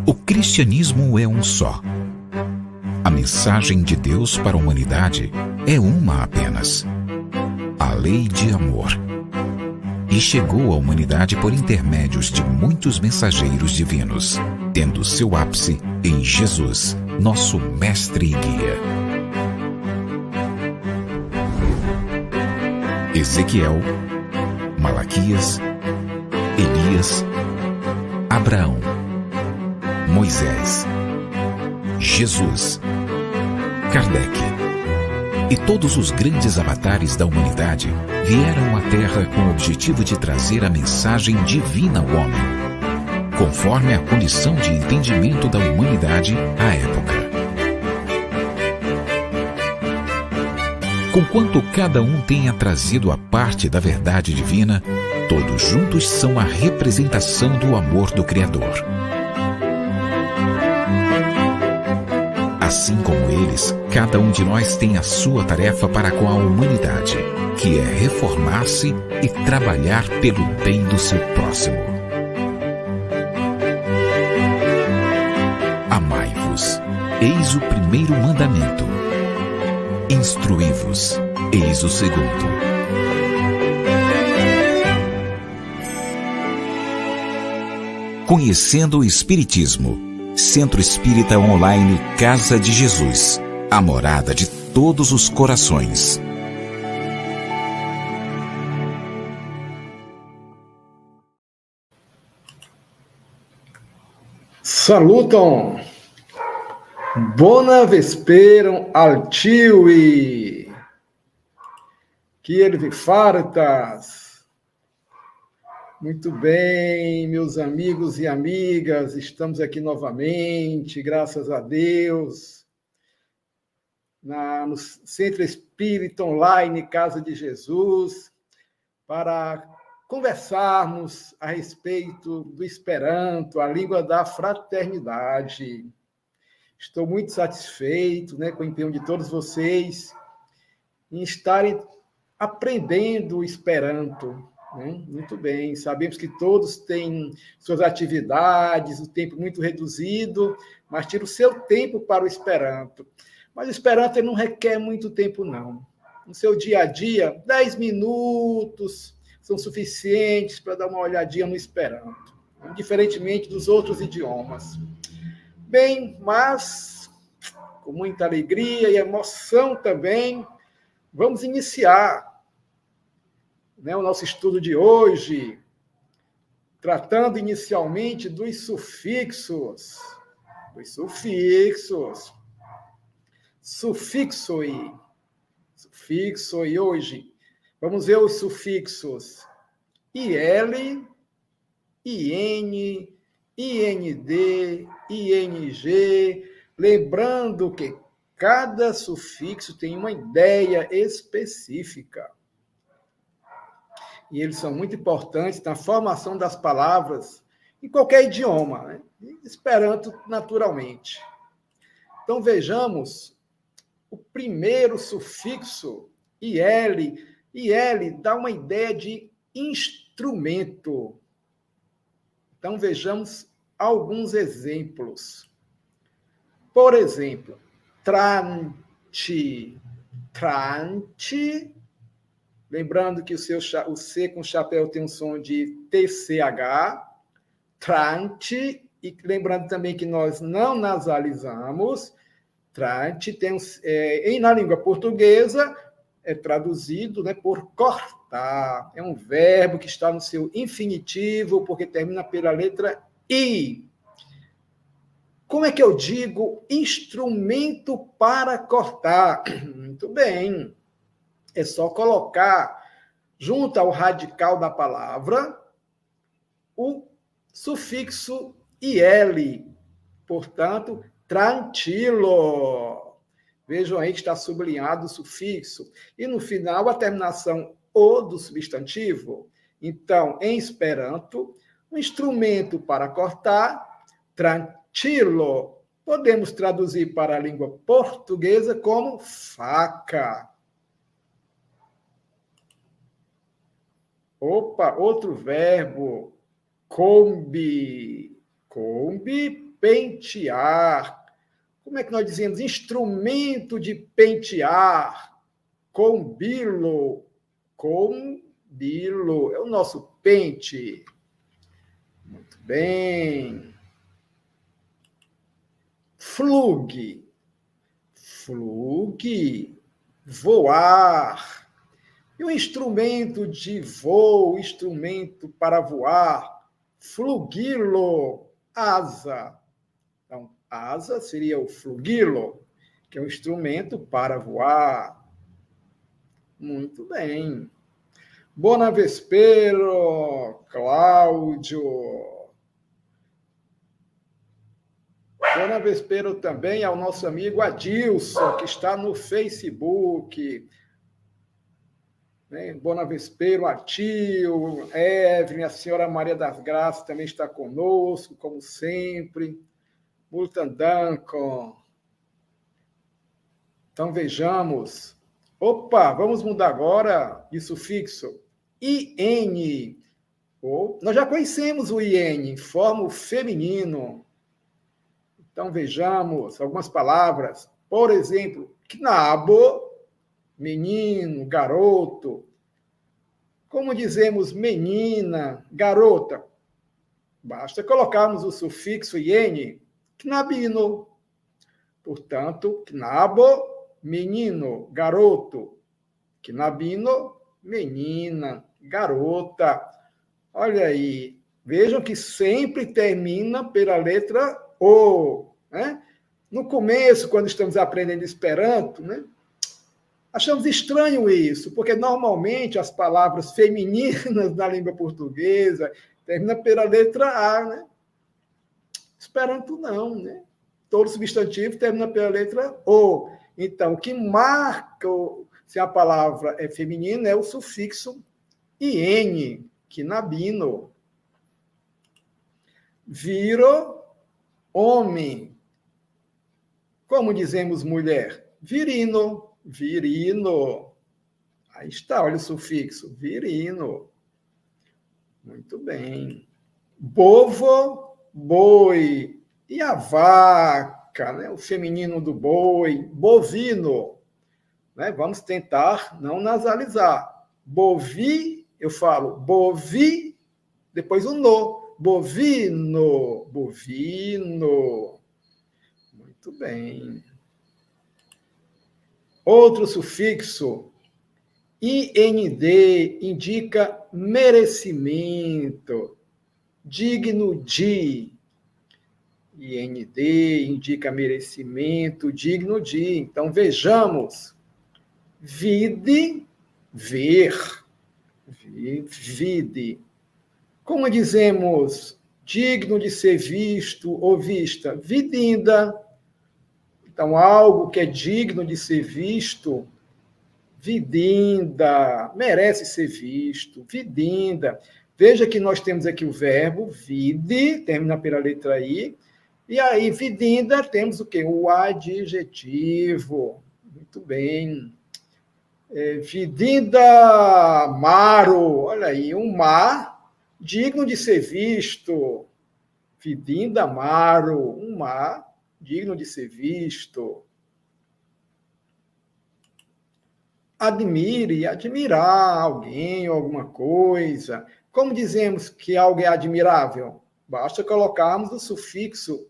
O cristianismo é um só. A mensagem de Deus para a humanidade é uma apenas: a lei de amor. E chegou à humanidade por intermédios de muitos mensageiros divinos, tendo seu ápice em Jesus, nosso mestre e guia. Ezequiel, Malaquias, Elias, Abraão, Moisés, Jesus, Kardec e todos os grandes avatares da humanidade vieram à Terra com o objetivo de trazer a mensagem divina ao homem, conforme a condição de entendimento da humanidade à época. Conquanto cada um tenha trazido a parte da verdade divina, todos juntos são a representação do amor do Criador. Assim como eles, cada um de nós tem a sua tarefa para com a humanidade, que é reformar-se e trabalhar pelo bem do seu próximo. Amai-vos, eis o primeiro mandamento. Instruí-vos, eis o segundo. Conhecendo o Espiritismo. Centro Espírita Online Casa de Jesus, a morada de todos os corações. Salutam! Bona vesperam altivi! Que ele vi fartas! Muito bem, meus amigos e amigas, estamos aqui novamente, graças a Deus, no Centro Espírita Online Casa de Jesus, para conversarmos a respeito do Esperanto, a língua da fraternidade. Estou muito satisfeito, com o empenho de todos vocês em estarem aprendendo o Esperanto. Muito bem, sabemos que todos têm suas atividades, o tempo muito reduzido, mas tira o seu tempo para o Esperanto. Mas o Esperanto não requer muito tempo, não. No seu dia a dia, 10 minutos são suficientes para dar uma olhadinha no Esperanto, diferentemente dos outros idiomas. Bem, mas com muita alegria e emoção também, vamos iniciar o nosso estudo de hoje, tratando inicialmente dos sufixos. Sufixo e hoje. Vamos ver os sufixos IL, IN, IND, ING. Lembrando que cada sufixo tem uma ideia específica. E eles são muito importantes na formação das palavras em qualquer idioma, Esperanto naturalmente. Então, vejamos o primeiro sufixo, IL. IL dá uma ideia de instrumento. Então, vejamos alguns exemplos. Por exemplo, trante. Lembrando que o C com chapéu tem um som de TCH, trante, e lembrando também que nós não nasalizamos, trante, na língua portuguesa, é traduzido por cortar. É um verbo que está no seu infinitivo, porque termina pela letra I. Como é que eu digo instrumento para cortar? Muito bem. É só colocar, junto ao radical da palavra, o sufixo IL. Portanto, tranquilo. Vejam aí que está sublinhado o sufixo. E no final, a terminação O do substantivo. Então, em Esperanto, um instrumento para cortar, tranquilo. Podemos traduzir para a língua portuguesa como faca. Opa, outro verbo, combi. Combi pentear. Como é que nós dizemos? Instrumento de pentear. Combilo. Combilo. É o nosso pente. Muito bem. Flugue. Flugue. Voar. E o instrumento de voo, instrumento para voar, flugilo, asa. Então, asa seria o flugilo, que é um instrumento para voar. Muito bem. Bona vespero, Cláudio. Bona vespero também ao nosso amigo Adilson, que está no Facebook. Bona vespero a tio, Evelyn, a senhora Maria das Graças também está conosco, como sempre. Multandanco. Então, vejamos. Opa, vamos mudar agora de sufixo. IN. Nós já conhecemos o IN, forma feminino. Então, vejamos algumas palavras. Por exemplo, knabo, menino, garoto. Como dizemos menina, garota? Basta colocarmos o sufixo IN, knabino. Portanto, knabo, menino, garoto. Knabino, menina, garota. Olha aí, vejam que sempre termina pela letra O. Né? No começo, quando estamos aprendendo Esperanto, né? Achamos estranho isso, porque normalmente as palavras femininas na língua portuguesa terminam pela letra A, né? Esperanto não, né? Todo substantivo termina pela letra O. Então, o que marca se a palavra é feminina é o sufixo IN, knabino. Viro, homem. Como dizemos mulher? Virino. Virino. Aí está, olha o sufixo, virino. Muito bem. Bovo, boi. E a vaca, né? O feminino do boi, bovino. Né? Vamos tentar não nasalizar. Bovi, eu falo bovi, depois o no. Bovino, bovino. Muito bem. Outro sufixo, IND, indica merecimento, digno de. IND indica merecimento, digno de. Então, vejamos. Vide, ver. Vide. Como dizemos, digno de ser visto ou vista? Vidinda. Então, algo que é digno de ser visto, vidinda, merece ser visto, vidinda. Veja que nós temos aqui o verbo vide, termina pela letra I, e aí, vidinda, temos o quê? O adjetivo. Muito bem. Vidinda maro, olha aí, um mar digno de ser visto. Vidinda maro, um mar digno de ser visto. Admire, admirar alguém ou alguma coisa. Como dizemos que algo é admirável? Basta colocarmos o sufixo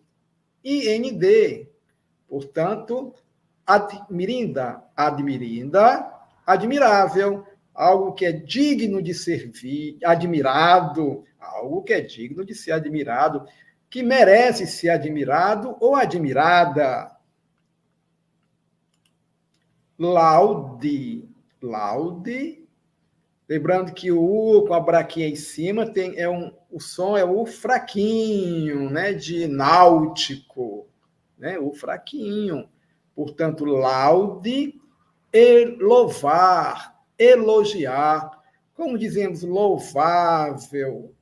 IND. Portanto, admirinda, admirinda, admirável. Algo que é digno de ser admirado. Algo que é digno de ser admirado. Que merece ser admirado ou admirada. Laude. Laude. Lembrando que o U com a braquinha em cima o som é o fraquinho, né, de náutico, né, o fraquinho. Portanto, laude, louvar, elogiar. Como dizemos, louvável,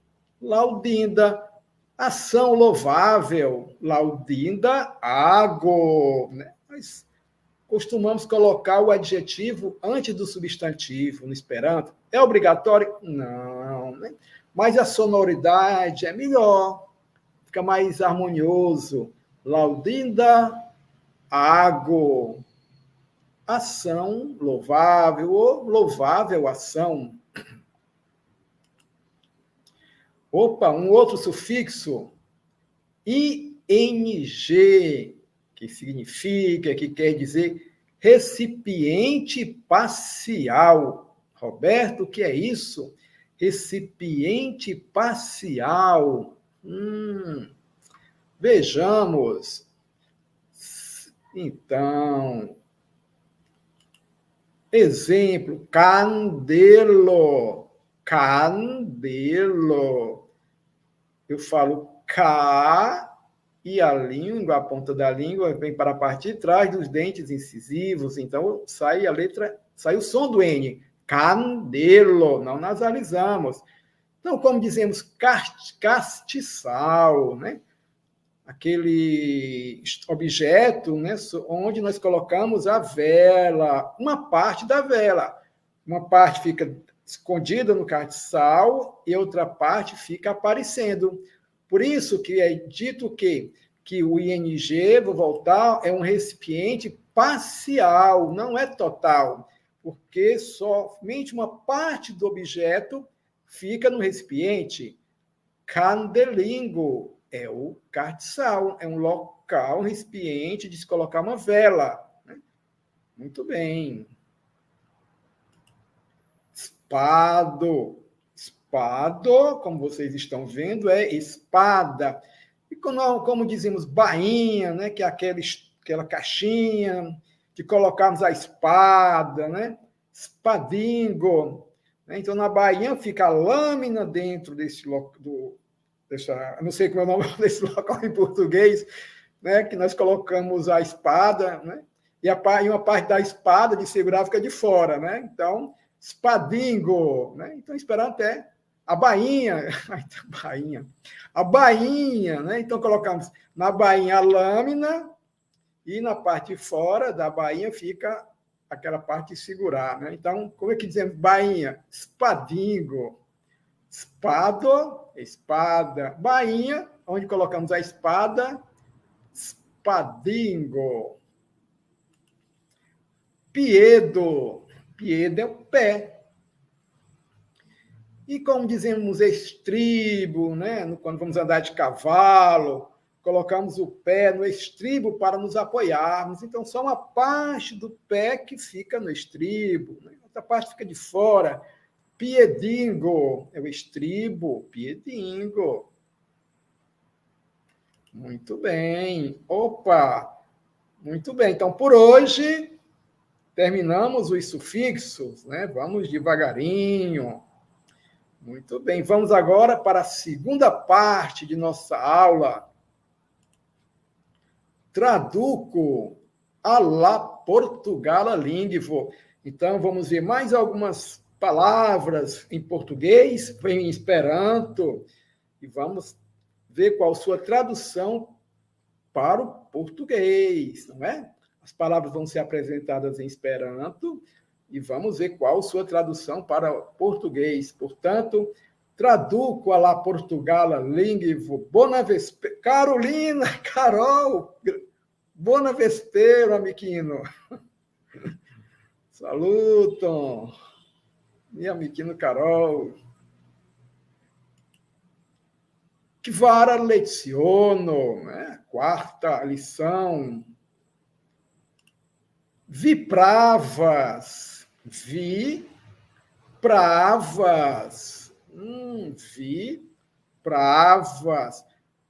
laudinda, ação louvável, laudinda, ágo. Né? Nós costumamos colocar o adjetivo antes do substantivo no Esperanto. É obrigatório? Não. Né? Mas a sonoridade é melhor. fica mais harmonioso. Laudinda, ago. Ação louvável ou louvável ação. Opa, um outro sufixo. ING, que significa, que quer dizer recipiente parcial. Roberto, o que é isso? Recipiente parcial. Vejamos. Então, exemplo, candelo. Candelo. Eu falo ca e a língua, a ponta da língua vem para a parte de trás dos dentes incisivos, então sai a letra, sai o som do N. Candelo, não nasalizamos. Então, como dizemos, castiçal, né? Aquele objeto, né, onde nós colocamos a vela, uma parte da vela. Uma parte fica escondida no castiçal e outra parte fica aparecendo. Por isso que é dito que o ING, vou voltar, é um recipiente parcial, não é total, porque somente uma parte do objeto fica no recipiente. Candelingo é o castiçal, é um local, um recipiente de se colocar uma vela. Muito bem. Espado. Espado, como vocês estão vendo, é espada. E como dizemos, bainha, né? Que é aquela caixinha que colocamos a espada, né? Espadingo. Então, na bainha fica a lâmina dentro desse local, não sei como é o nome desse local em português, né? Que nós colocamos a espada, né? E uma parte da espada de segurar fica de fora, né? Então, espadingo, né? Então, esperando até a bainha, a bainha, né? Então, colocamos na bainha a lâmina e na parte de fora da bainha fica aquela parte de segurar, né? Então, como é que dizemos bainha? Espadingo. Espado, espada. Bainha, onde colocamos a espada, espadingo. Piedo. Piedo é o pé. E como dizemos estribo, né? Quando vamos andar de cavalo, colocamos o pé no estribo para nos apoiarmos. Então, só uma parte do pé que fica no estribo, né? Outra parte fica de fora. Piedingo é o estribo, piedingo. Muito bem. Opa! Muito bem. Então, por hoje, terminamos os sufixos, né? Vamos devagarinho. Muito bem. Vamos agora para a segunda parte de nossa aula. Traduco a la Portugala Lingvo. Então, vamos ver mais algumas palavras em português, em Esperanto, e vamos ver qual sua tradução para o português, não é? As palavras vão ser apresentadas em Esperanto e vamos ver qual sua tradução para o português. Portanto, traduco a la Portugala Lingvo. Bona vespera. Carolina, Carol, bona vespera, amiquino. Salutam. E amiquino Carol. Que vara leziono, né? Quarta lição. Vipravas. Vipravas. Vipravas.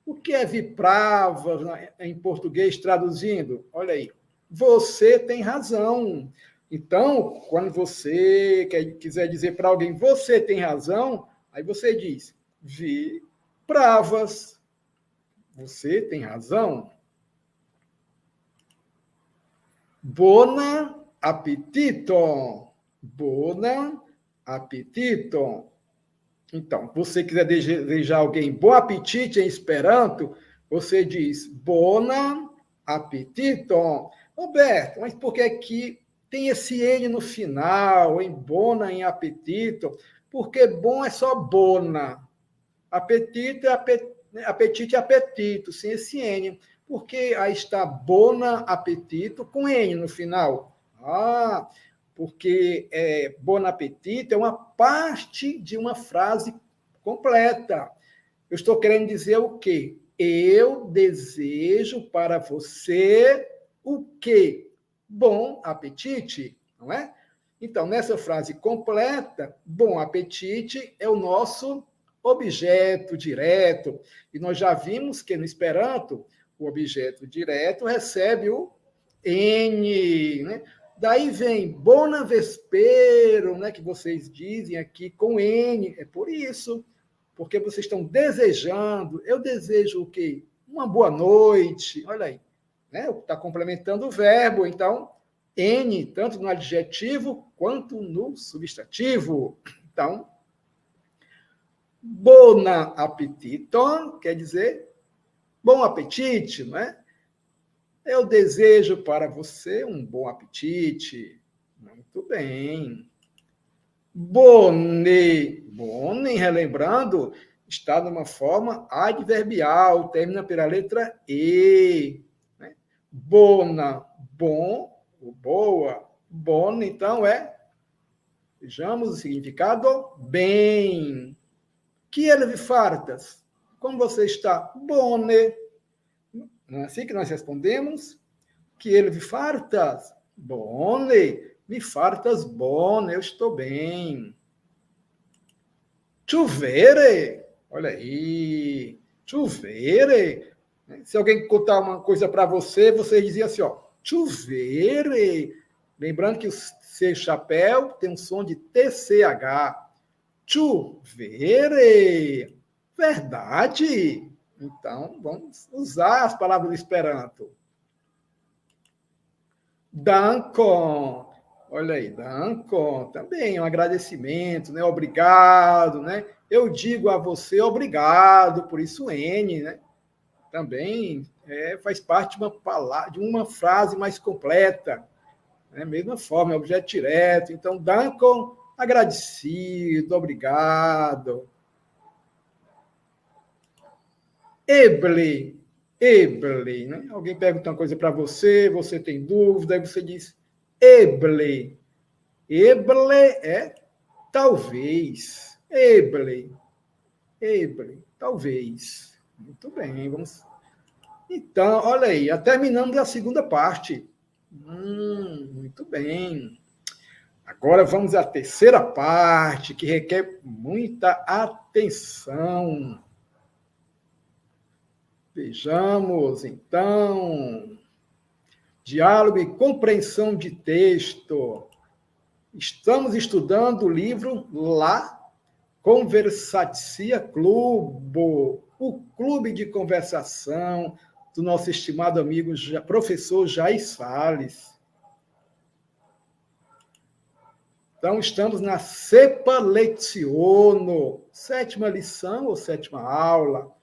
O que é vipravas em português traduzindo? Olha aí. Você tem razão. Então, quando você quiser dizer para alguém, você tem razão, aí você diz, vipravas. Você tem razão. Bona appetito. Bona appetito. Então, você quiser desejar alguém bom apetite em Esperanto, você diz bona appetito. Roberto, mas por que aqui tem esse N no final, em bona, em apetito? Porque bom é só bona. Apetito é né? Apetite é apetito, sem esse N. Porque aí está bona apetito com N no final. Porque bon apetito é uma parte de uma frase completa. Eu estou querendo dizer o quê? Eu desejo para você o quê? Bom apetite, não é? Então, nessa frase completa, bom apetite é o nosso objeto direto. E nós já vimos que no Esperanto, o objeto direto recebe o N, né? Daí vem bona vespero, né, que vocês dizem aqui com N. É por isso, porque vocês estão desejando. Eu desejo o quê? Uma boa noite. Olha aí, né? Está complementando o verbo. Então, N, tanto no adjetivo quanto no substantivo. Então, bona appetito quer dizer bom apetite, não é? Eu desejo para você um bom apetite. Muito bem. Bone, relembrando, está numa forma adverbial, termina pela letra E. Né? Bona, bom, boa. Bone, então, vejamos o significado, bem. Que ele vi fartas? Como você está? Bone. Não é assim que nós respondemos? Que ele vi fartas? Bone. Mi fartas bone, eu estou bem. Chovere, olha aí. Chovere. Se alguém contar uma coisa para você, você dizia assim, ó, chovere. Lembrando que o C chapéu tem um som de TCH. Chovere. Verdade. Então, vamos usar as palavras do Esperanto. Dankon. Olha aí, dankon. Também é um agradecimento, né? Obrigado, né? Eu digo a você obrigado, por isso N, né? Também faz parte de uma palavra, de uma frase mais completa. Né? Mesma forma, é objeto direto. Então, dankon, agradecido, obrigado. Eble, né? Alguém pergunta uma coisa para você, você tem dúvida, aí você diz eble. Eble é talvez. Eble, talvez. Muito bem, vamos. Então, olha aí, já terminamos a segunda parte. Muito bem. Agora vamos à terceira parte, que requer muita atenção. Vejamos, então, diálogo e compreensão de texto. Estamos estudando o livro La Conversatia Club, o clube de conversação do nosso estimado amigo professor Jair Salles. Então, estamos na Sepa Leziono, sétima lição ou sétima aula.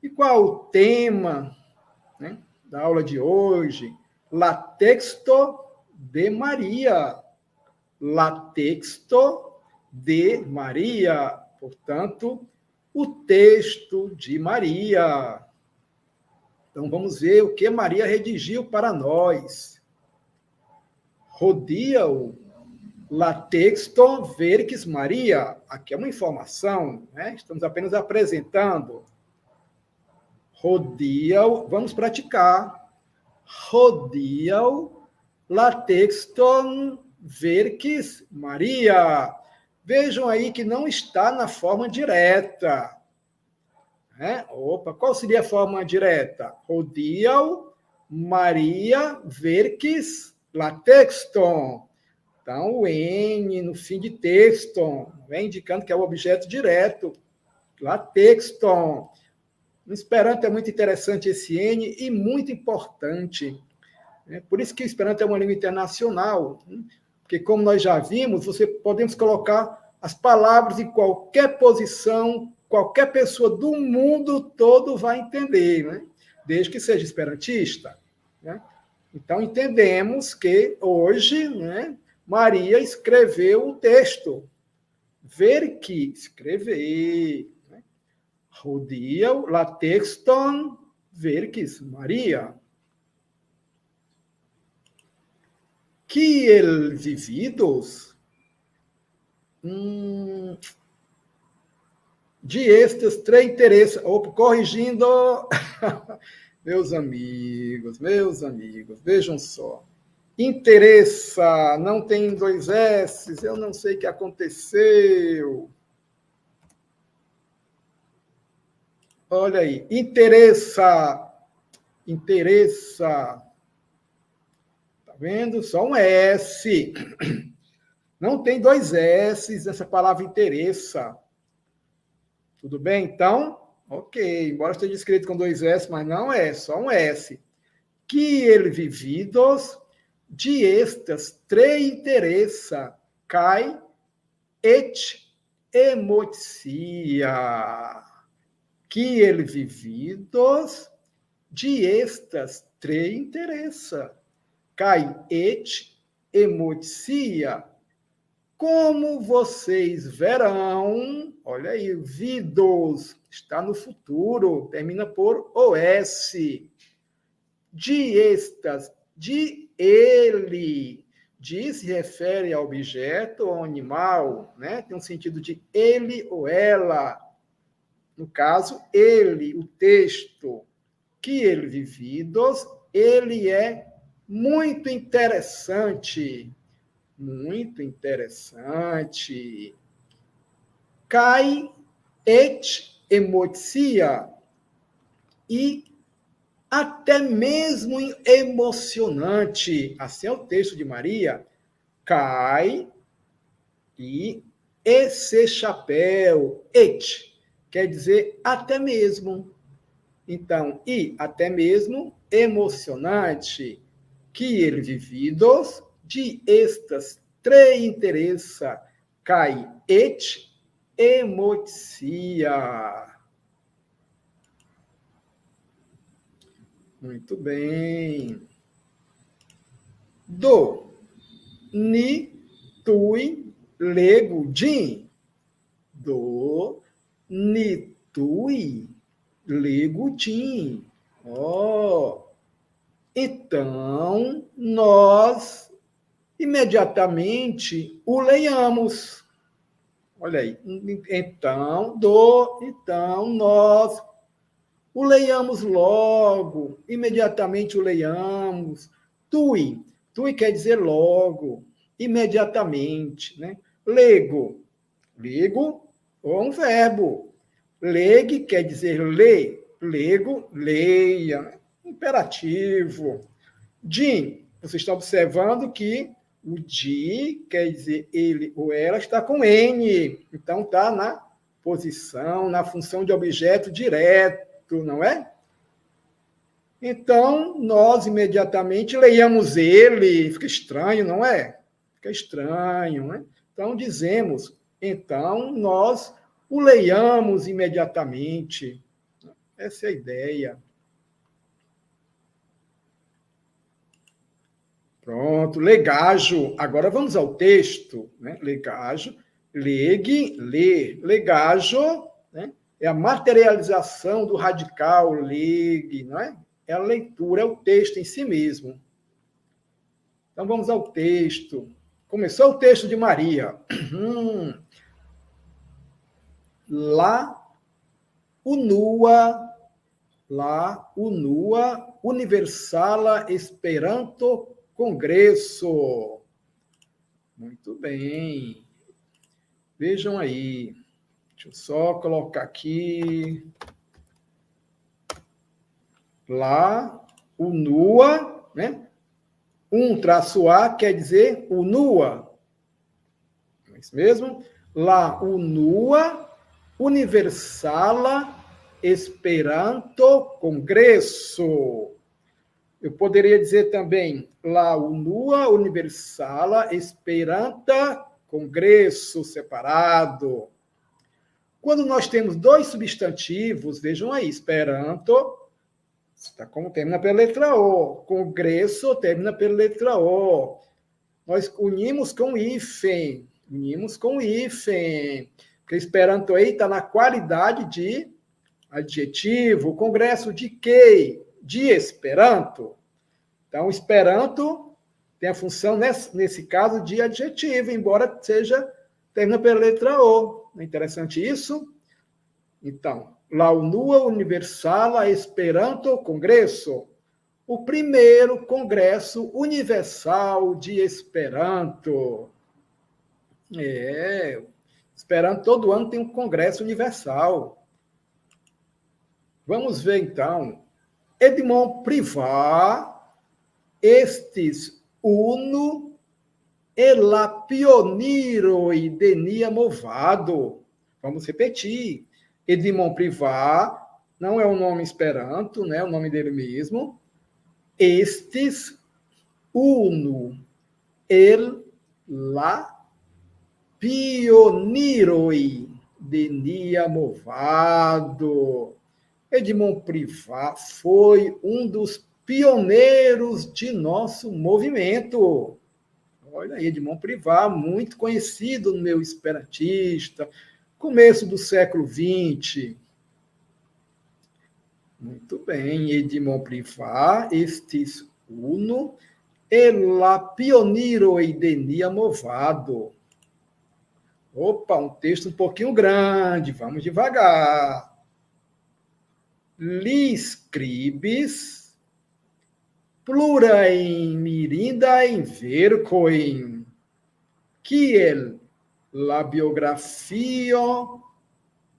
E qual o tema, né, da aula de hoje? La texto de Maria. La texto de Maria. Portanto, o texto de Maria. Então, vamos ver o que Maria redigiu para nós. Rodia-o. La texto verques Maria. Aqui é uma informação, né? Estamos apenas apresentando. Rodia-o, vamos praticar. Rodia-o, la texto verques Maria. Vejam aí que não está na forma direta. Qual seria a forma direta? Rodia-o, Maria verques la texto. Então, o N no fim de texto, indicando que é o objeto direto. La texto. No Esperanto é muito interessante esse N e muito importante. Por isso que o Esperanto é uma língua internacional. Porque, como nós já vimos, podemos colocar as palavras em qualquer posição, qualquer pessoa do mundo todo vai entender, né? Desde que seja esperantista. Né? Então, entendemos que hoje, né, Maria escreveu um texto. Ver que escrever. Hodiaŭ la tekston verkis Maria. Kiel vi vidos? De estas tre interessa. Corrigindo, meus amigos, vejam só. Interessa, não tem 2 S's, eu não sei o que aconteceu. Olha aí, interessa. Tá vendo? Só um S. Não tem 2 S's nessa palavra interessa. Tudo bem, então? Ok, embora esteja escrito com 2 S, mas não é, só um S. Que ele vividos de estas tre interessa, cai et emotia. Que ele vividos de estas tre interessa, cai et emotia. Como vocês verão, olha aí, vidos, está no futuro, termina por OS. De estas, de ele, de se refere ao objeto ou ao animal, né? Tem um sentido de ele ou ela. No caso, ele, o texto, que ele vividos, ele é muito interessante. Muito interessante. Cai et emotia. E até mesmo emocionante. Assim é o texto de Maria. Cai e esse chapéu. Et quer dizer até mesmo. Então, e até mesmo emocionante. Que ele vividos de estas tre interessa, cai et emotia. Muito bem. Do, ni, tui, lego, din. Do, ni, tui, lego, din. Então, nós imediatamente o leiamos. Olha aí. Então, nós o leiamos logo, imediatamente o leiamos. Tui quer dizer logo, imediatamente, né? Lego ou um verbo. Lege quer dizer ler, lego, leia, né? Imperativo. Din, você está observando que o de quer dizer ele ou ela está com N. Então, está na posição, na função de objeto direto, não é? Então, nós imediatamente leiamos ele. Fica estranho, não é? Fica estranho, né? Então, dizemos, então, nós o leiamos imediatamente. Essa é a ideia. Pronto, legajo. Agora vamos ao texto, né? Legajo, legue, ler. Legajo, né? É a materialização do radical legue, não é? É a leitura, é o texto em si mesmo. Então vamos ao texto. Começou o texto de Maria. Lá, unua, universala Esperanto Congresso. Muito bem. Vejam aí. Deixa eu só colocar aqui. Lá, unua, né? A quer dizer unua. É isso mesmo? Lá, unua, universala Esperanto Congresso. Eu poderia dizer também lá unua, universala Esperanta Congresso separado. Quando nós temos 2 substantivos, vejam aí, Esperanto, como termina pela letra O, Congresso termina pela letra O. Nós unimos com hífen, porque Esperanto aí está na qualidade de adjetivo, congresso de quê? De Esperanto. Então, Esperanto tem a função, nesse caso, de adjetivo, embora termina pela letra O. Não é interessante isso? Então, la unua universala Esperanto Congresso, o primeiro congresso universal de Esperanto. Esperanto todo ano tem um congresso universal. Vamos ver, então. Edmond Privat, estes uno e la pioniro e denia movado. Vamos repetir. Edmond Privat não é o nome Esperanto, né? É o nome dele mesmo. Estes uno el la pioniroi denia movado. Edmond Privat foi um dos pioneiros de nosso movimento. Olha aí, Edmond Privat, muito conhecido no meio esperantista, começo do século XX. Muito bem, Edmond Privat, estis uno e la pioniro e denia movado. Opa, um texto um pouquinho grande, vamos devagar. Li scribis plurain mirindae vercoin, kiel la biografio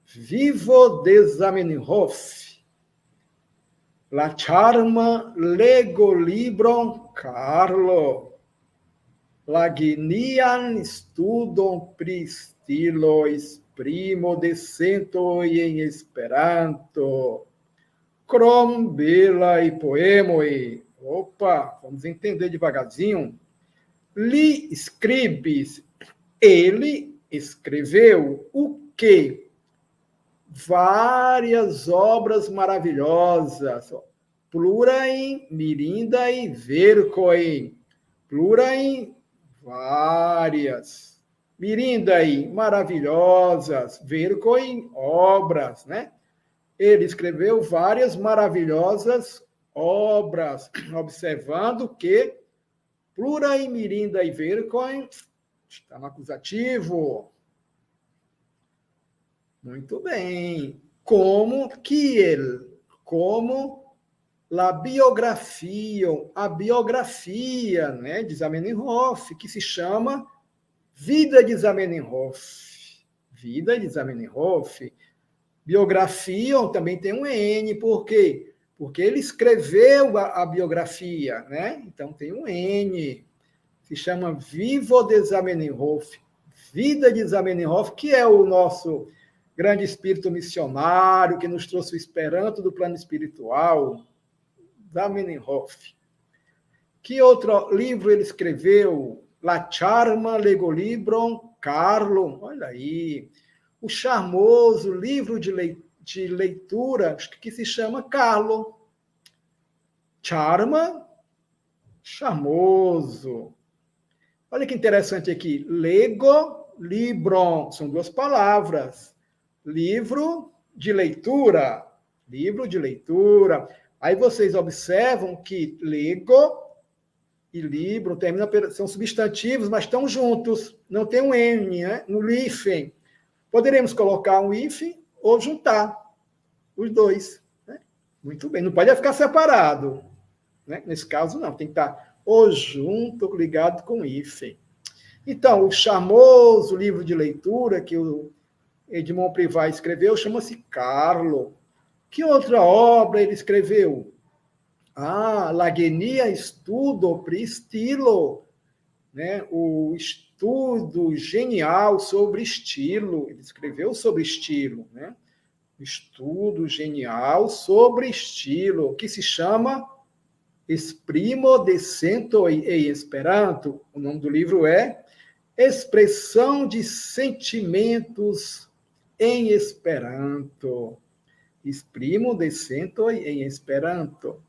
vivo de Zamenhof, la charma lego libron Carlo, la genian studon pri stilois primo decento em Esperanto, crom bela e poemoi. Opa, vamos entender devagarzinho. Li scribis, ele escreveu o quê? Várias obras maravilhosas. Plurain, mirindae, vercoin. Plurain, várias. Mirindae, maravilhosas. Vercoin, obras, né? Ele escreveu várias maravilhosas obras, observando que plurain, mirindae, vercoin está no acusativo. Muito bem. Como a biografia, né, de Zamenhof, que se chama Vida de Zamenhof. Vida de Zamenhof. Biografia também tem um N, por quê? Porque ele escreveu a biografia, né? Então tem um N. Se chama Vivo de Zamenhof. Vida de Zamenhof, que é o nosso grande espírito missionário, que nos trouxe o Esperanto do plano espiritual, Zamenhof. Que outro livro ele escreveu? La Charma Lego Libron Carlo. Olha aí. O charmoso livro de leitura que se chama Carlo. Charma, charmoso. Olha que interessante aqui. Lego, libron, são duas palavras. Livro de leitura. Livro de leitura. Aí vocês observam que lego e libro são substantivos, mas estão juntos. Não tem um N, né? No hífen. Poderíamos colocar um hífen ou juntar os dois. Né? Muito bem. Não pode ficar separado. Né? Nesse caso, não. Tem que estar ou junto, ligado com hífen. Então, o charmoso livro de leitura que o Edmond Privat escreveu chama-se Carlo. Que outra obra ele escreveu? La Genia Studo pri Stilo, né? O estudo genial sobre estilo. Ele escreveu sobre estilo, né? Estudo genial sobre estilo, que se chama Esprimo decento em Esperanto. O nome do livro é Expressão de Sentimentos em Esperanto. Esprimo decento em Esperanto.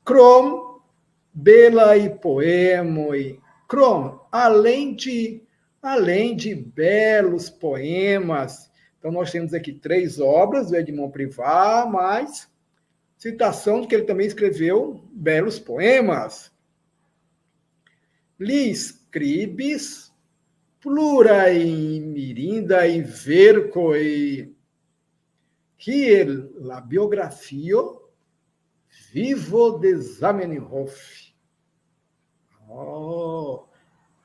Krom, bela e poemoi. Krom, além de belos poemas. Então, nós temos aqui 3 obras do Edmond Privat, mas citação de que ele também escreveu belos poemas. Li scribis plurae mirindae vercoi, kiel la biografio vivo de Zamenhof.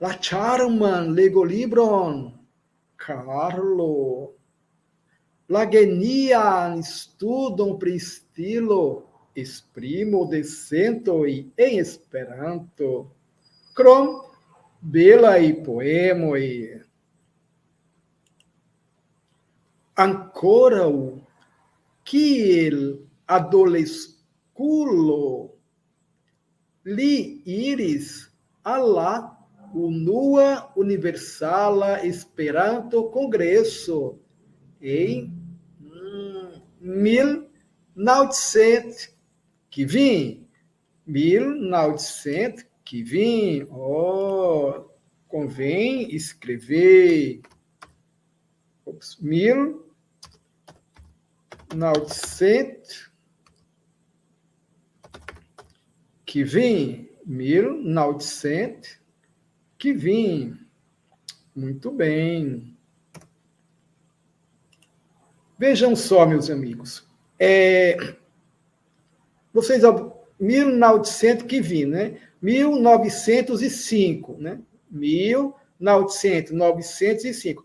La charman lego libron Carlo, la genian studon pri stilo esprimo de sentoi en Esperanto, krom belaj poemoj. Ankoraŭ kiel adoleskulo li iris al la unua universala Esperanto-kongreso em 1900 que vim. Convém escrever 1900 que vim. 1900 que vim. Muito bem. Vejam só, meus amigos. Vocês, 1900 que vim, né? 1905, né? 905.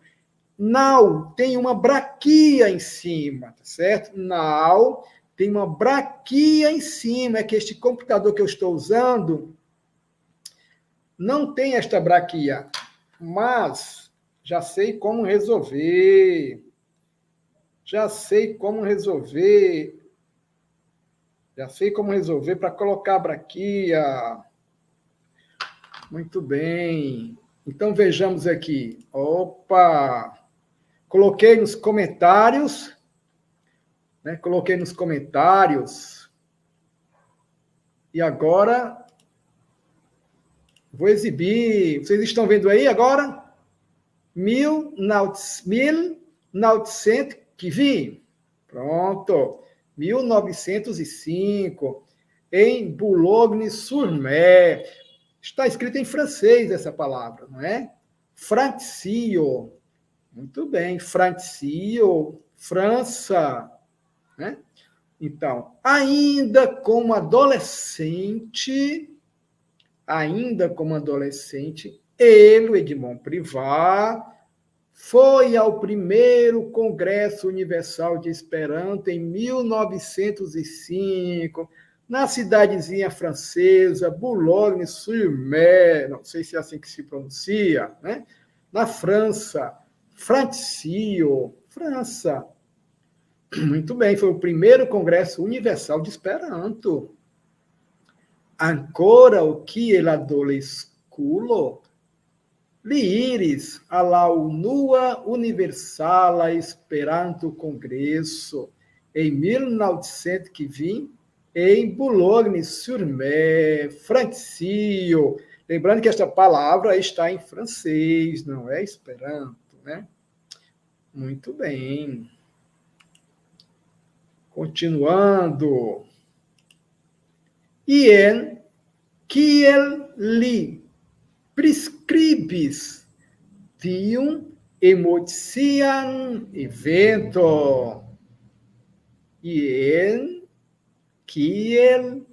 Now tem uma braquia em cima, tá certo? Now tem uma braquia em cima. É que este computador que eu estou usando não tem esta braquia, mas já sei como resolver. Já sei como resolver para colocar a braquia. Muito bem. Então, vejamos aqui. Opa! Coloquei nos comentários. Né? Coloquei nos comentários. E agora vou exibir. Vocês estão vendo aí agora? 1900 que vim. Pronto. 1905. Em Boulogne-sur-Mer. Está escrito em francês essa palavra, não é? Francio. Muito bem. Francio. França. Né? Então, ainda como adolescente, ele, Edmond Privat, foi ao primeiro Congresso Universal de Esperanto em 1905, na cidadezinha francesa, Boulogne-sur-Mer, não sei se é assim que se pronuncia, né? Na França, Francio, França. Muito bem, foi o primeiro Congresso Universal de Esperanto. Ancora o kiel adolesculo li iris alla unua universala Esperanto-Kongreso em 1900 que vim em Boulogne-sur-Mer, Francio. Lembrando que esta palavra está em francês, não é Esperanto, né? Muito bem. Continuando. Ien kiel li prescribis tium emocian evento. Ien kiel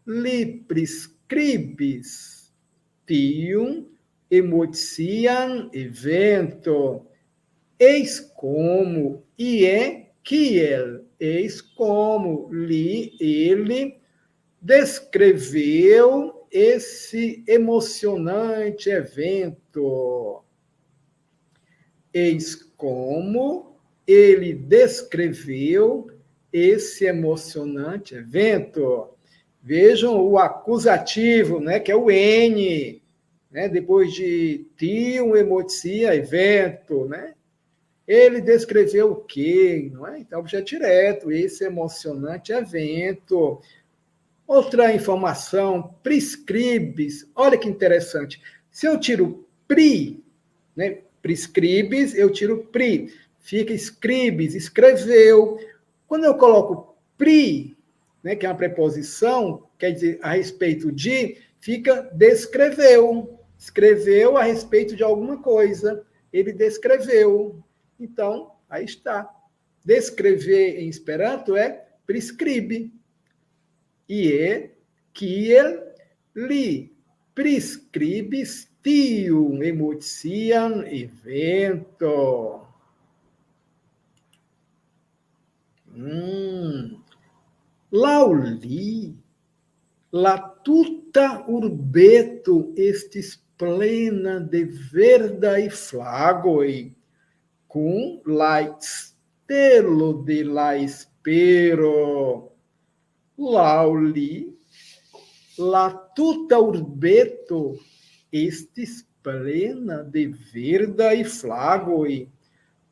li prescribis tium emocian evento. Eis como, kiel, eis como ele descreveu esse emocionante evento. Eis como ele descreveu esse emocionante evento. Vejam o acusativo, né, que é o N, né, depois de tium emocia evento, né? Ele descreveu o quê? Não é? Então, objeto direto, esse emocionante evento. Outra informação, prescribes. Olha que interessante. Se eu tiro pri, né, prescribes, eu tiro pri. fica escribes, escreveu. Quando eu coloco pri, né, que é uma preposição, quer dizer a respeito de, fica descreveu. Escreveu a respeito de alguma coisa. Ele descreveu. Então, aí está. Descrever em Esperanto é prescribe. Ie, kiel, li, prescribis tium emoticiam evento. Lauli, la tuta urbeto estis plena de verdae flagoi, cum la stelo de la espero. Lauli, la tuta urbeto estis plena de verdae flagoi,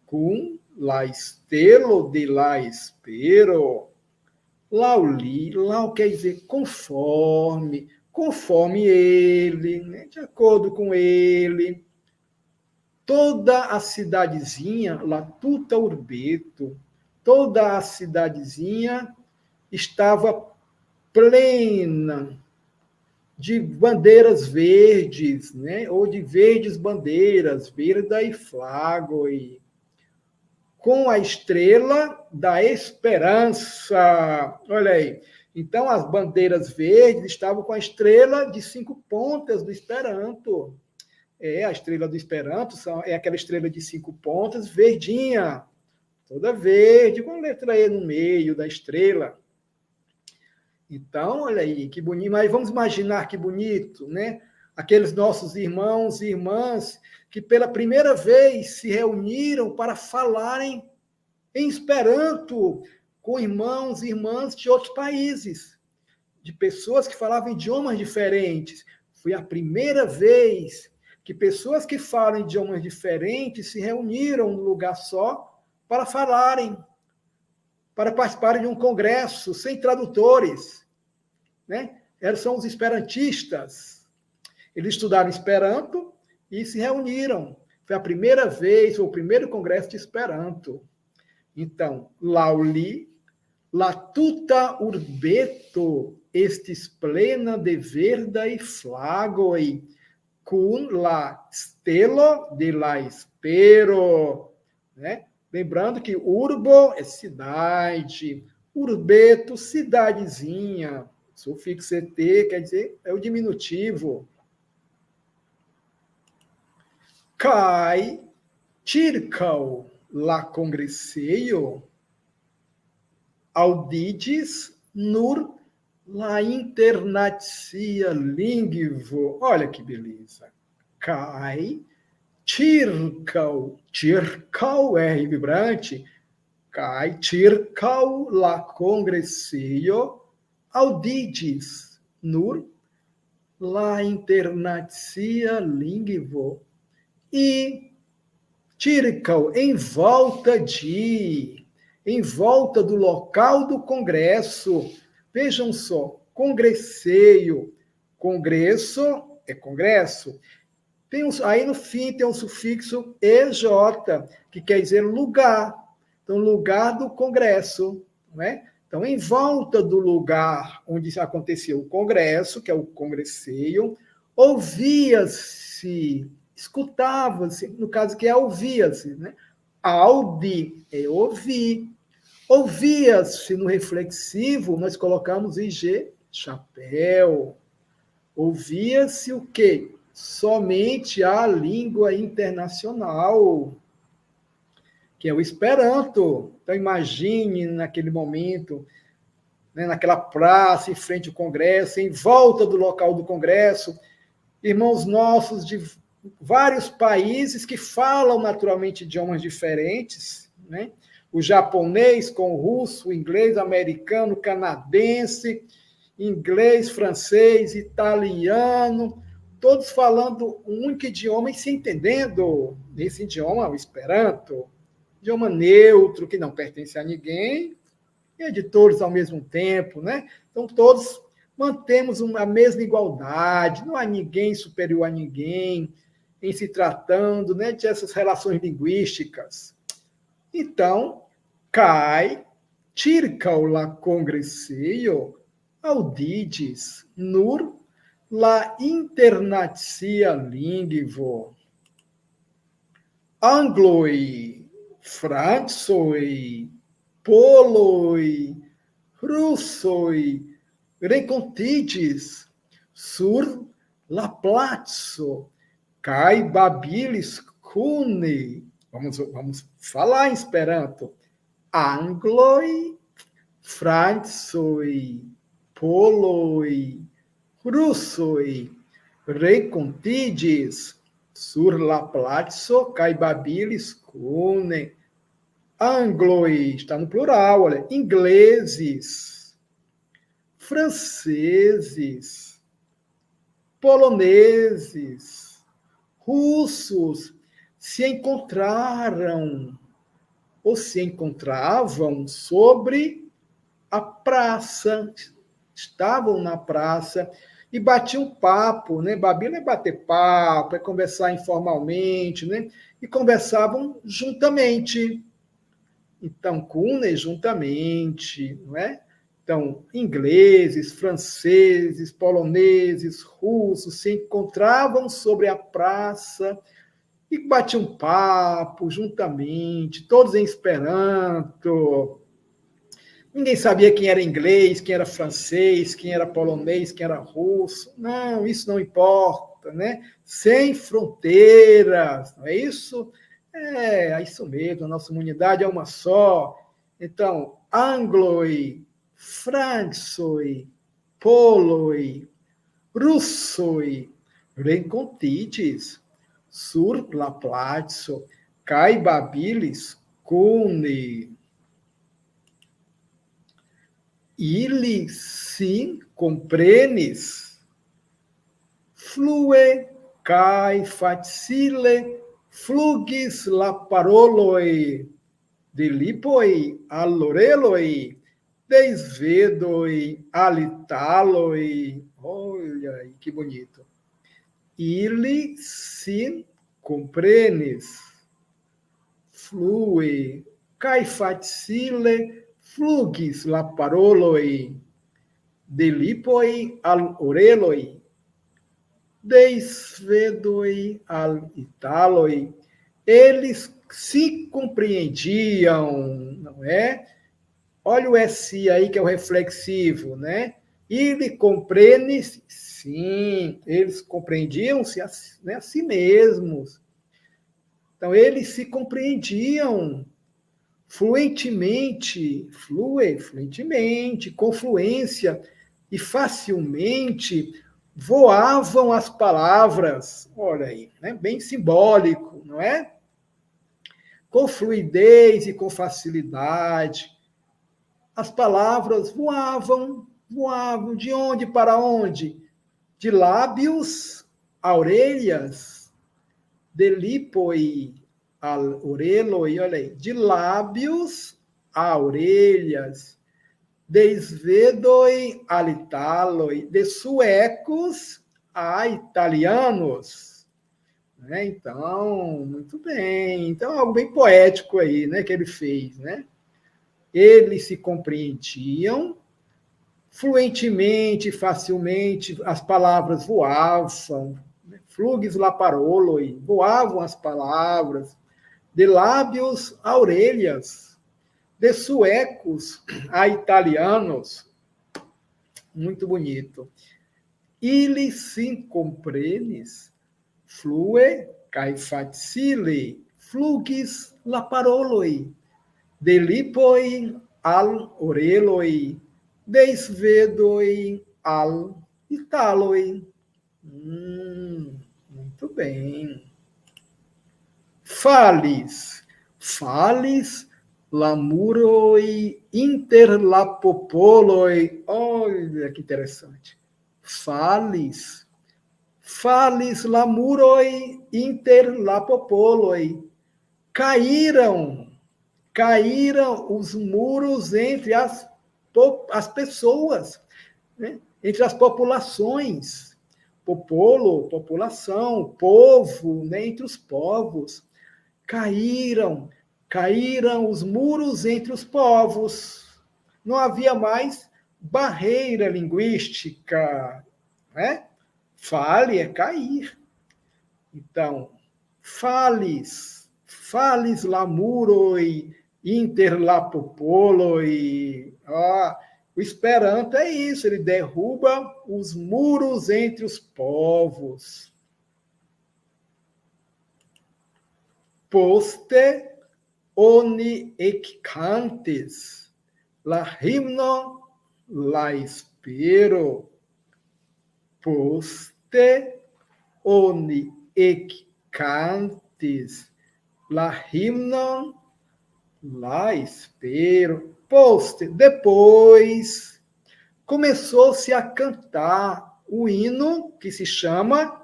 cum la stelo de la espero. Lauli, lau quer dizer conforme ele, né? De acordo com ele. Toda a cidadezinha, la tuta urbeto, toda a cidadezinha estava plena de bandeiras verdes, né? Ou de verdes bandeiras, verdae flagoi, com a estrela da esperança. Olha aí. Então, as bandeiras verdes estavam com a estrela de 5 pontas do Esperanto. A estrela do Esperanto é aquela estrela de 5 pontas, verdinha, toda verde, com a letra E no meio da estrela. Então, olha aí, que bonito. Mas vamos imaginar que bonito, né? Aqueles nossos irmãos e irmãs que pela primeira vez se reuniram para falarem em Esperanto com irmãos e irmãs de outros países, de pessoas que falavam idiomas diferentes. Foi a primeira vez que pessoas que falam idiomas diferentes se reuniram num lugar só para falarem, para participarem de um congresso sem tradutores, né? Eles são os esperantistas. Eles estudaram Esperanto e se reuniram. Foi a primeira vez, foi o primeiro congresso de Esperanto. Então, lauli, la tuta urbeto estis plena de verdae flagoi, cum la stelo de la espero. Né? Lembrando que urbo é cidade, urbeto, cidadezinha. Sufixo et quer dizer, é o diminutivo. Kai circau la congresseio auditis nur la internatia lingvo. Olha que beleza. Kai circau é vibrante. Kai circau la congresseio auditis nur la internatia lingvo. E circau, em volta do local do congresso. Vejam só, congresseio, congresso é congresso. Aí no fim tem um sufixo EJ, que quer dizer lugar. Então, lugar do congresso, não é? Então, em volta do lugar onde aconteceu o congresso, que é o congresseio, ouvia-se, escutava-se, no caso que é ouvia-se, né? Audi é ouvir. Ouvia-se no reflexivo, nós colocamos IG, chapéu. Ouvia-se o quê? Somente a língua internacional, que é o Esperanto. Então, imagine naquele momento, né, naquela praça, em frente ao Congresso, em volta do local do Congresso, irmãos nossos de vários países que falam naturalmente idiomas diferentes, né? O japonês com o russo, o inglês, americano, canadense, inglês, francês, italiano, todos falando um único idioma e se entendendo. Esse idioma, o Esperanto, idioma neutro, que não pertence a ninguém, e é de todos ao mesmo tempo, né? Então, todos mantemos a mesma igualdade, não há ninguém superior a ninguém, em se tratando, né, dessas relações linguísticas. Então, kai circa la congresseio auditis nur la internatia lingvo. Angloi, francoi, poloi, russoi, rencontitis sur la placo, kai babilis cune. Vamos falar em Esperanto. Angloi, francoi, poloi, russoi, rencontitis sur la placo, kai babilis cune. Angloi, está no plural, olha. Ingleses, franceses, poloneses, russos se encontraram ou se encontravam sobre a praça, estavam na praça e batiam papo, né? Babila é bater papo, é conversar informalmente, né? E conversavam juntamente. Então, cune juntamente, não é? Então, ingleses, franceses, poloneses, russos se encontravam sobre a praça e batiam papo juntamente, todos em Esperanto. Ninguém sabia quem era inglês, quem era francês, quem era polonês, quem era russo. Não, isso não importa, né? Sem fronteiras, não é isso? É isso mesmo, a nossa humanidade é uma só. Então, angloi, francoi, poloi, russoi, rencontitis, sur la placo, kai babilis cune. Ili sim comprenis, flue kai facile flugis la paroloi, de lipoi all'oreloi, desvedoi alitaloi. Olha aí, que bonito. Ili sim comprenis, flue kai facile flugis la paroloi, de lipoi al oreloi, desvedoi al italoi. Eles se compreendiam, não é? Olha o SI aí, que é o reflexivo, né? Ele compreende, sim, eles compreendiam-se a si mesmos. Então, eles se compreendiam fluentemente, com fluência e facilmente voavam as palavras. Olha aí, né? Bem simbólico, não é? Com fluidez e com facilidade. As palavras voavam de onde para onde? De lábios a orelhas, de lipoi al oreloi, olha aí, de lábios a orelhas, desvedoi al italoi, de suecos a italianos. Né? Então, muito bem. Então, algo bem poético aí, né, que ele fez, né? Eles se compreendiam fluentemente, facilmente, as palavras voavam, flugis la paroloi, voavam as palavras, de lábios a orelhas, de suecos a italianos. Muito bonito. Ili sim comprenis, flue kai facile, flugis la paroloi, de lipoi al oreloi, desvedoi al italoi. Muito bem. Falis lamuroi inter la popoloi. Olha que interessante. Falis lamuroi inter la popoloi. Caíram os muros entre as pessoas, né? Entre as populações. Popolo, população, povo, né? Entre os povos. Caíram caíram os muros entre os povos. Não havia mais barreira linguística, né? Fale é cair. Então, fales lamuroi, inter lapopoloi. O Esperanto é isso, ele derruba os muros entre os povos. Poste oni eccantes, la himno la espero. Poste oni eccantes, la himno la espero. Poste, depois, começou-se a cantar o hino que se chama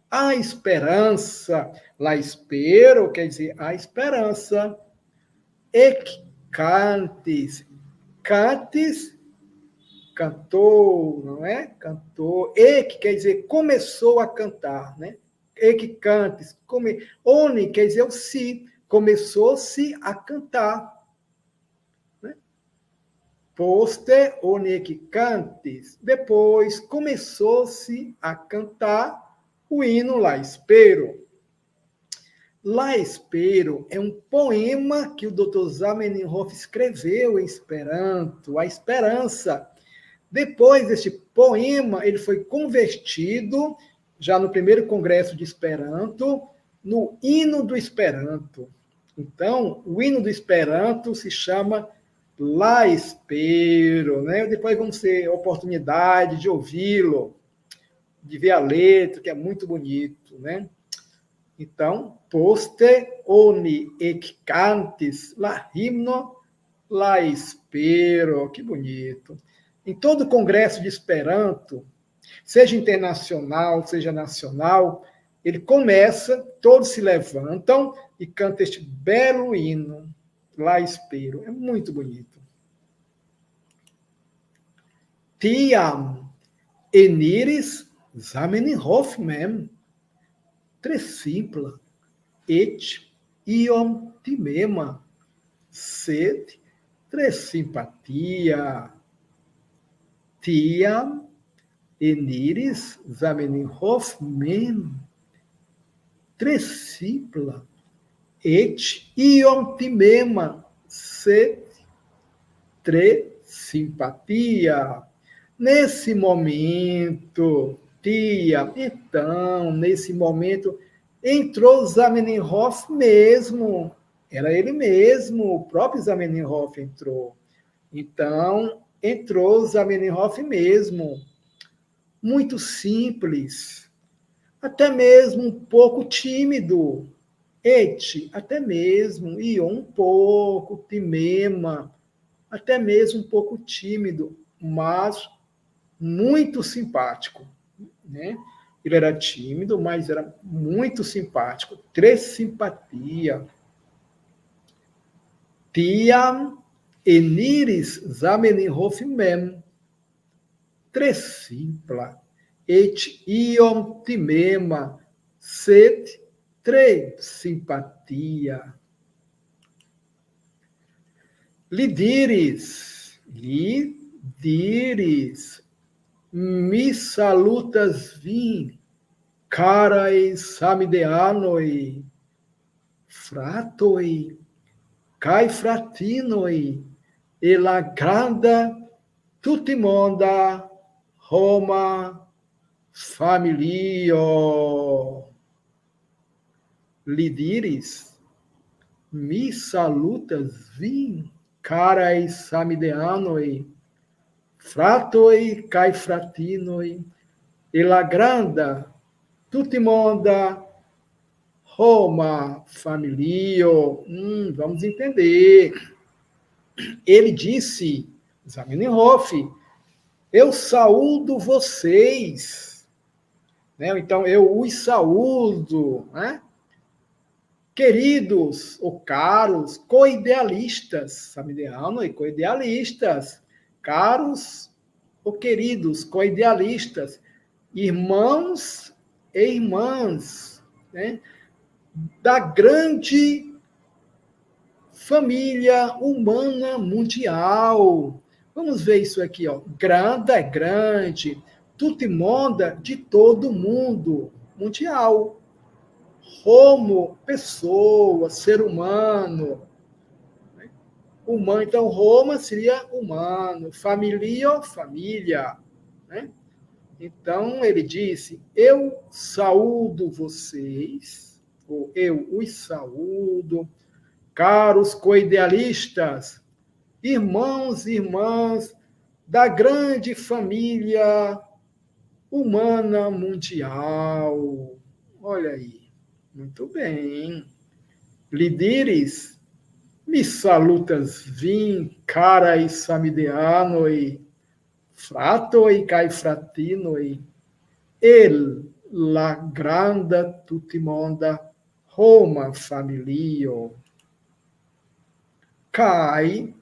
A Esperança. La espero quer dizer a esperança. Eccantes, cantes, cantou, não é? Cantou. Que quer dizer começou a cantar, né? Eccantes, oni quer dizer o si, começou-se a cantar. Poste oni eccantes, depois começou-se a cantar o hino La Espero. La Espero é um poema que o Dr. Zamenhof escreveu em Esperanto, a esperança. Depois deste poema, ele foi convertido, já no primeiro congresso de Esperanto, no hino do Esperanto. Então, o hino do Esperanto se chama La Espero, né? Depois vamos ter oportunidade de ouvi-lo, de ver a letra, que é muito bonito, né? Então, poste oni eccantes la himno la espero. Que bonito. Em todo congresso de Esperanto, seja internacional, seja nacional, ele começa, todos se levantam e cantam este belo hino, La Espero. É muito bonito. Tiam eniris Zamenhof mem, tresimpla, et iom timema, sed tresimpatia. Tiam eniris Zamenhof mem, tresimpla, et iom timema, sed tresimpatia. Nesse momento, nesse momento, entrou Zamenhof mesmo. Era ele mesmo, o próprio Zamenhof entrou. Então, entrou Zamenhof mesmo. Muito simples, até mesmo um pouco tímido. Até mesmo, e um pouco, timema, até mesmo um pouco tímido, mas muito simpático, né? Ele era tímido, mas era muito simpático. Simpatia. Tiam eniris Zamenhof mem, simpla, et iom timema, sed simpatia. Li diris, mi salutas vin, carai samideanoi, fratoi, cae fratinoi, e la granda tutimonda Roma familio. Li diris, mi salutas vin, carai samideanoi, fratoi cae fratinoi, e la granda tutimonda Roma familio. Vamos entender. Ele disse, Zamenhof, eu saúdo vocês. Né? Então, eu os saúdo, né? Queridos ou caros coidealistas, Samideanoi, coidealistas, caros ou queridos coidealistas, irmãos e irmãs, né? Da grande família humana mundial. Vamos ver isso aqui, ó. Grande é grande, tutimonda de todo mundo, mundial. Homo, pessoa, ser humano. Humano, então, Roma seria humano, familia, família. Né? Então, ele disse, eu saúdo vocês, ou eu os saúdo, caros coidealistas, irmãos e irmãs da grande família humana mundial. Olha aí, muito bem. Lidires, mi salutas vim, carai samideanoi, fratoi kai fratinoi, el la granda tutimonda Roma familio. Kai,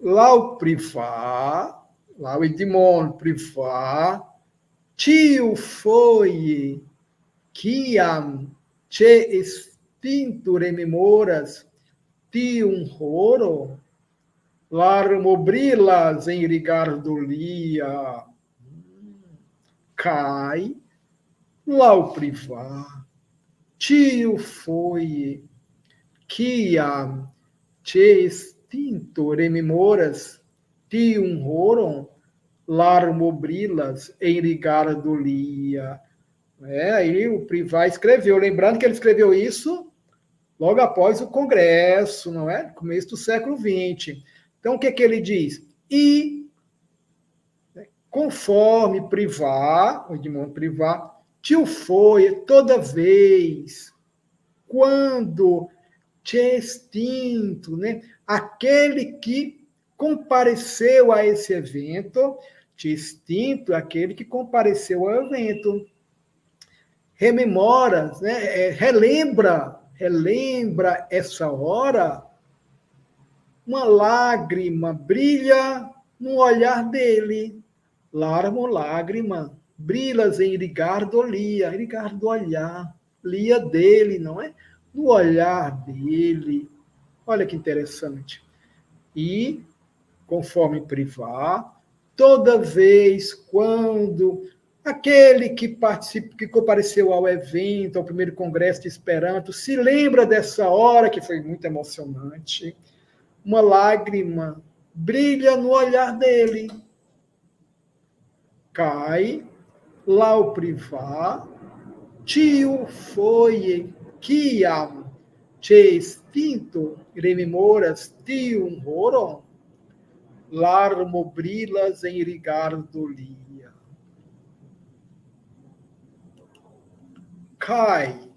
lau privá, lau edimon privá, tio foi, quiam che extinto rememoras, tium horo, larmobrilas em rigardolia, cai, lau privá, tio foi, quiam che extinto rememoras, tium horon, larmobrilas em rigardolia. Aí o Privá escreveu, lembrando que ele escreveu isso logo após o Congresso, não é? Começo do século XX. Então, o que ele diz? E, conforme Privá, o Edmond Privá, tio foi toda vez, quando te extinto, né? Aquele que compareceu a esse evento, te extinto, aquele que compareceu ao evento, rememora, né? relembra essa hora, uma lágrima brilha no olhar dele. Larmo, lágrima, brilhas em rigardolia, rigardo olhar, lia dele, não é? No olhar dele. Olha que interessante. E, conforme Privá, toda vez quando aquele que compareceu ao evento, ao primeiro congresso de Esperanto, se lembra dessa hora que foi muito emocionante, uma lágrima brilha no olhar dele. Cai, lau Privá, tio foi, quiam, che extinto, rememoras, tium horon, larmobrilas em rigardolia. Cai,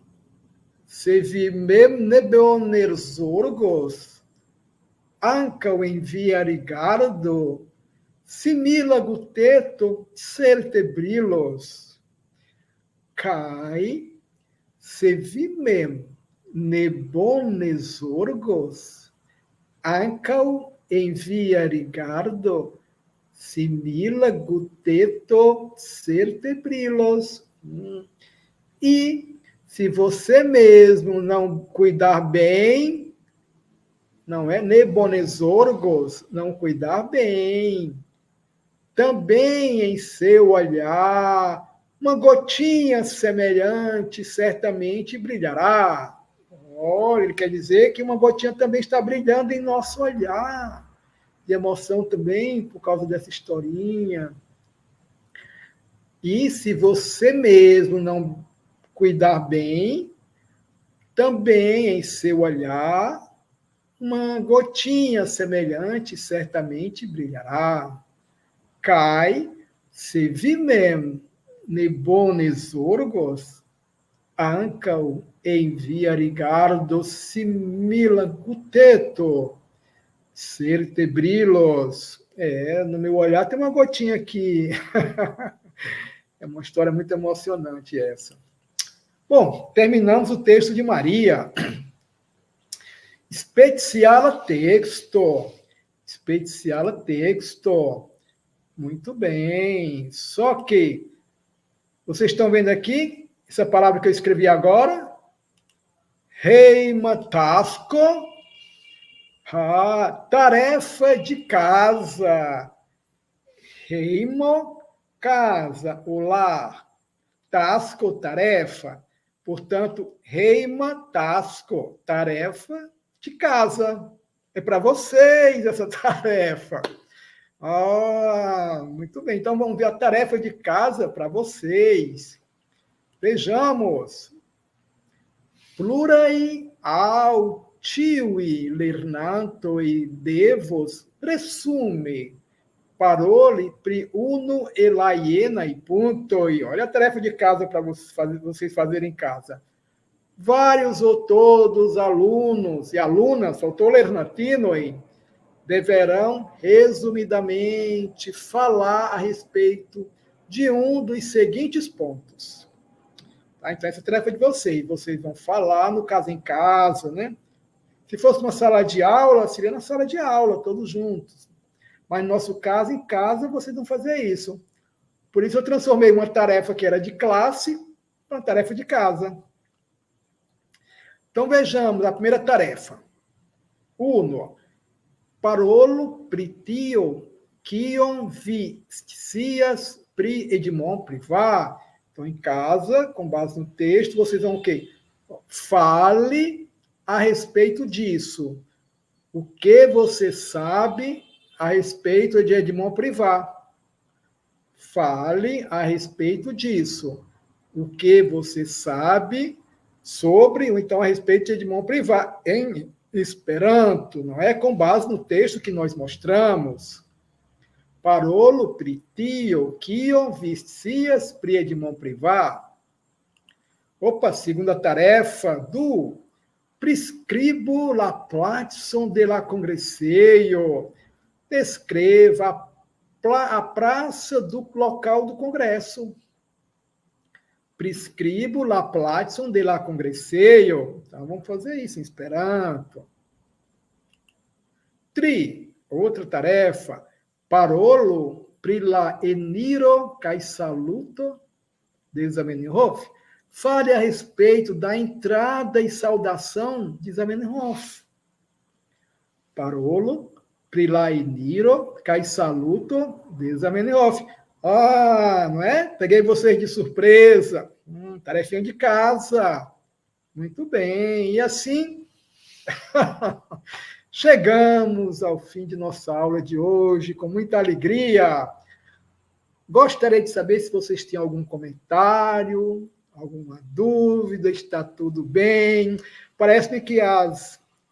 se vi mem nebeoner zorgos, ancao envia rigardo, simila guteto certebrilos. Cai, se vi mem nebones orgos, ancao envia rigardo, simila guteto certebrilos. E se você mesmo não cuidar bem, não é nebonesorgos, não cuidar bem, também em seu olhar, uma gotinha semelhante certamente brilhará. Olha, ele quer dizer que uma gotinha também está brilhando em nosso olhar, de emoção também, por causa dessa historinha. E se você mesmo não cuidar bem, também em seu olhar, uma gotinha semelhante certamente brilhará. Cai, se vimem nebones orgos, ancao envia rigardo simila guteto, certebrilos. No meu olhar tem uma gotinha aqui. É uma história muito emocionante essa. Bom, terminamos o texto de Maria. Speciala texto. Speciala texto. Muito bem. Só que, vocês estão vendo aqui, essa palavra que eu escrevi agora? Heimatasco. Tarefa de casa. Heimo, casa, o lar. Tasco, tarefa. Portanto, heima, tasco, tarefa de casa. É para vocês essa tarefa. Muito bem. Então, vamos ver a tarefa de casa para vocês. Vejamos. Plurai autivi lernantoi devos resume parole pri uno e laiena e puntoi. Olha a tarefa de casa para vocês fazerem em casa. Vários ou todos alunos e alunas, autor lernantinoi, deverão resumidamente falar a respeito de um dos seguintes pontos. Tá? Então, essa é a tarefa de vocês. Vocês vão falar, no caso, em casa, né? Se fosse uma sala de aula, seria na sala de aula, todos juntos. Mas, no nosso caso, em casa, vocês vão fazer isso. Por isso, eu transformei uma tarefa que era de classe para uma tarefa de casa. Então, vejamos a primeira tarefa. Uno. Parolo pritio kion vi scias pri Edmond Privat. Então, em casa, com base no texto, vocês vão o quê? Fale a respeito disso. O que você sabe a respeito de Edmond Privat? Fale a respeito disso. O que você sabe sobre, ou então a respeito de Edmond Privat, em Esperanto, não é com base no texto que nós mostramos. Parolo pritio kion vi scias pri Edmond Privat. Opa, segunda tarefa do prescribo la placon de la congresseio. Descreva a praça do local do congresso. Prescribo la placon de la congresseio. Então, vamos fazer isso em Esperanto. Outra tarefa. Parolo pri la eniro kaj saluto de Zamenhof. Fale a respeito da entrada e saudação de Zamenhof. Parolo pri la eniro kaj saluto de Zamenhof. Não é? Peguei vocês de surpresa. Tarefinha de casa. Muito bem. E assim, chegamos ao fim de nossa aula de hoje, com muita alegria. Gostaria de saber se vocês têm algum comentário, alguma dúvida, está tudo bem. Parece-me que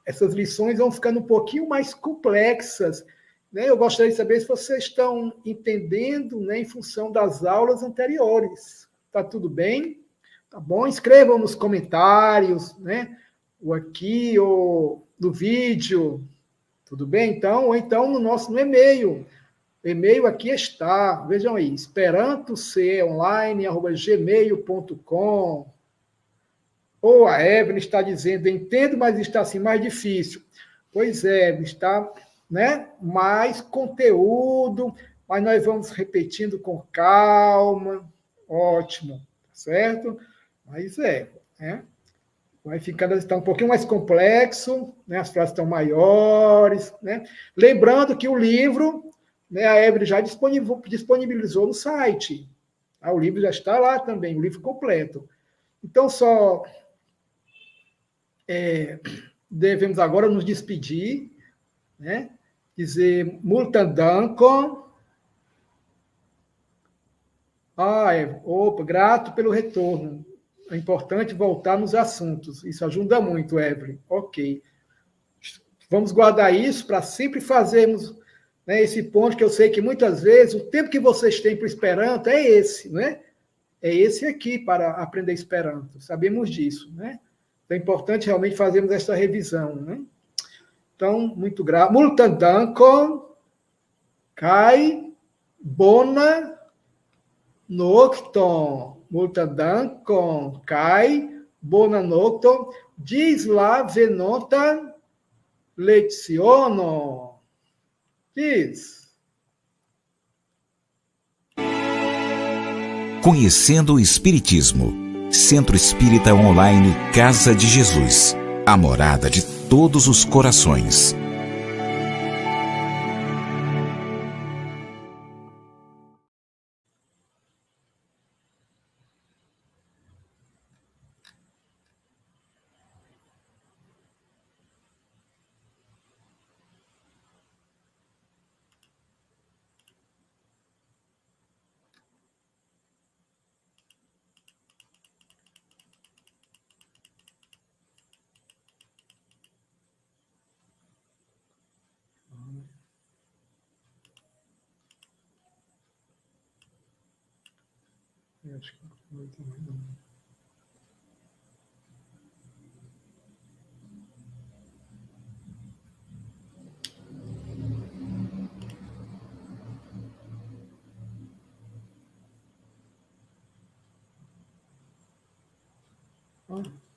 essas lições vão ficando um pouquinho mais complexas, né? Eu gostaria de saber se vocês estão entendendo, né, em função das aulas anteriores. Está tudo bem? Tá bom? Escrevam nos comentários, né? Ou aqui, ou no vídeo. Tudo bem? Então, ou então no e-mail. O e-mail aqui está. Vejam aí, esperantoceonline@gmail.com. Ou a Evelyn está dizendo, entendo, mas está assim mais difícil. Pois é, está, né, mais conteúdo, mas nós vamos repetindo com calma. Ótimo, certo? Mas vai ficando, está um pouquinho mais complexo, né? As frases estão maiores, né? Lembrando que o livro, né, a Evelyn já disponibilizou no site. O livro já está lá também, o livro completo. Então, só devemos agora nos despedir, né? Dizer multan dankon. Grato pelo retorno. É importante voltar nos assuntos. Isso ajuda muito, Evelyn. Ok. Vamos guardar isso para sempre fazermos, né, esse ponto que eu sei que muitas vezes o tempo que vocês têm para o Esperanto é esse, né? É esse aqui para aprender Esperanto. Sabemos disso, né? Então, é importante realmente fazermos essa revisão, né? Então, muito grato. Multan dankon kaj bona nokton. Multan dankon kaj bona nokton. Ĝis la venonta leciono. Diz. Conhecendo o Espiritismo. Centro Espírita Online Casa de Jesus. A morada de todos os corações. Eu acho que não também não. Ah.